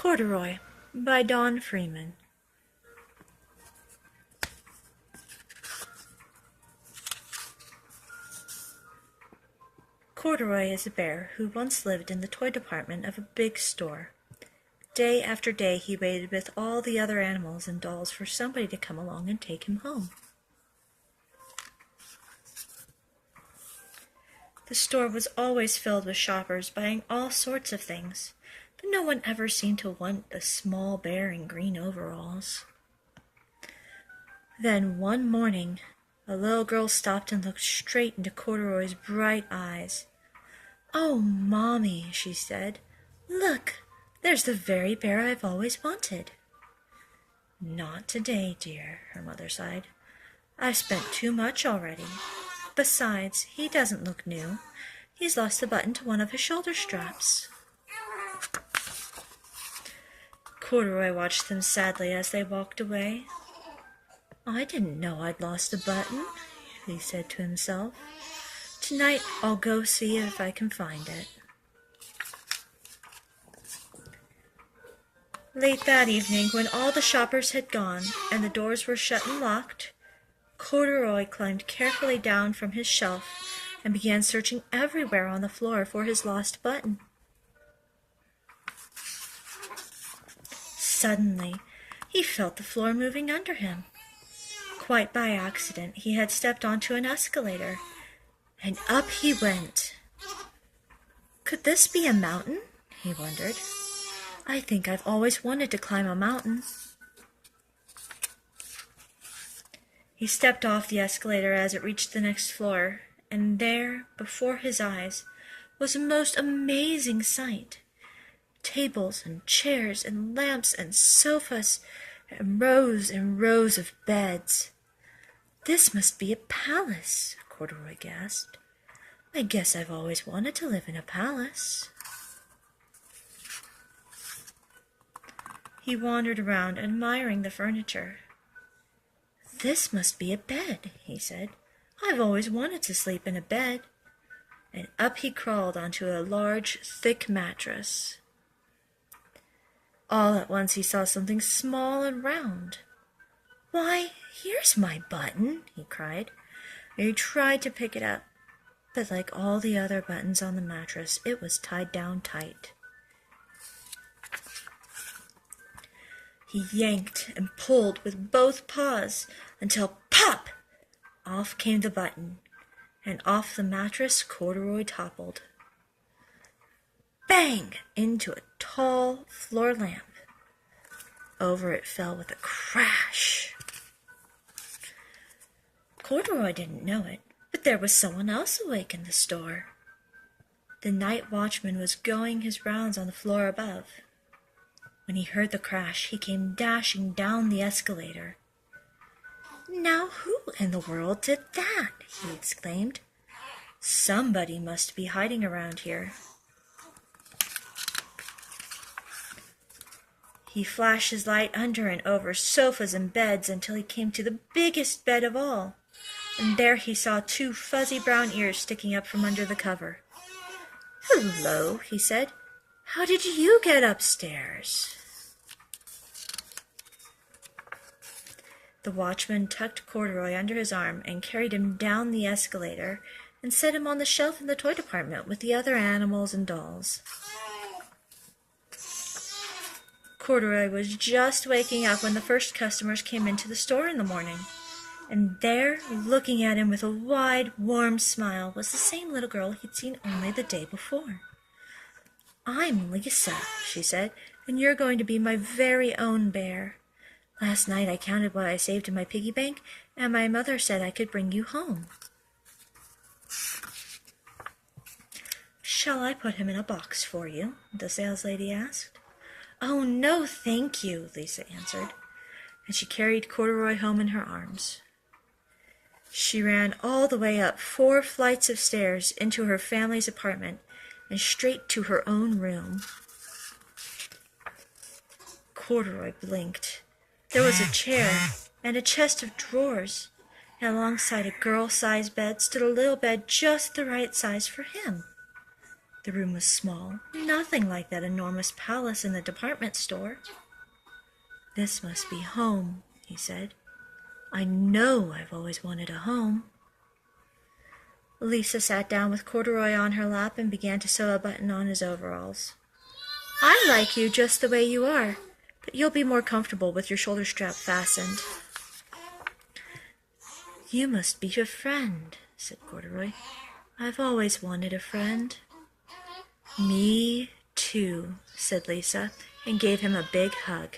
Corduroy by Freeman. Corduroy is a bear who once lived in the toy department of a big store. Day after day he waited with all the other animals and dolls for somebody to come along and take him home. The store was always filled with shoppers buying all sorts of things, but no one ever seemed to want the small bear in green overalls. Then one morning, a little girl stopped and looked straight into Corduroy's bright eyes. "Oh, Mommy," she said, "look, there's the very bear I've always wanted." "Not today, dear," her mother sighed. "I've spent too much already. Besides, he doesn't look new. He's lost a button to one of his shoulder straps." Corduroy watched them sadly as they walked away. "I didn't know I'd lost a button," he said to himself. "Tonight I'll go see if I can find it." Late that evening, when all the shoppers had gone and the doors were shut and locked, Corduroy climbed carefully down from his shelf and began searching everywhere on the floor for his lost button. Suddenly, he felt the floor moving under him. Quite by accident, he had stepped onto an escalator, and up he went. Could this be a mountain? He wondered. I think I've always wanted to climb a mountain. He stepped off the escalator as it reached the next floor, and there, before his eyes, was a most amazing sight. Tables and chairs and lamps and sofas and rows of beds. "This must be a palace," Corduroy gasped. "I guess I've always wanted to live in a palace." He wandered around, admiring the furniture. "This must be a bed," he said. "I've always wanted to sleep in a bed." And up he crawled onto a large, thick mattress. All at once he saw something small and round. "Why, here's my button," he cried. And he tried to pick it up, but like all the other buttons on the mattress, it was tied down tight. He yanked and pulled with both paws until pop! Off came the button, and off the mattress Corduroy toppled. Bang! Into a tall floor lamp. Over it fell with a crash. Corduroy didn't know it, but there was someone else awake in the store. The night watchman was going his rounds on the floor above. When he heard the crash, he came dashing down the escalator. "Now who in the world did that?" he exclaimed. "Somebody must be hiding around here." He flashed his light under and over sofas and beds until he came to the biggest bed of all, and there he saw two fuzzy brown ears sticking up from under the cover. "Hello," he said. "How did you get upstairs?" The watchman tucked Corduroy under his arm and carried him down the escalator and set him on the shelf in the toy department with the other animals and dolls. Corduroy was just waking up when the first customers came into the store in the morning, and there, looking at him with a wide, warm smile, was the same little girl he'd seen only the day before. "I'm Lisa," she said, "and you're going to be my very own bear. Last night I counted what I saved in my piggy bank, and my mother said I could bring you home." "Shall I put him in a box for you?" the saleslady asked. "Oh, no, thank you," Lisa answered, and she carried Corduroy home in her arms. She ran all the way up 4 flights of stairs into her family's apartment and straight to her own room. Corduroy blinked. There was a chair and a chest of drawers, and alongside a girl-sized bed stood a little bed just the right size for him. The room was small, nothing like that enormous palace in the department store. "This must be home," he said. "I know I've always wanted a home." Lisa sat down with Corduroy on her lap and began to sew a button on his overalls. "I like you just the way you are, but you'll be more comfortable with your shoulder strap fastened." "You must be a friend," said Corduroy. "I've always wanted a friend." "Me too," said Lisa, and gave him a big hug.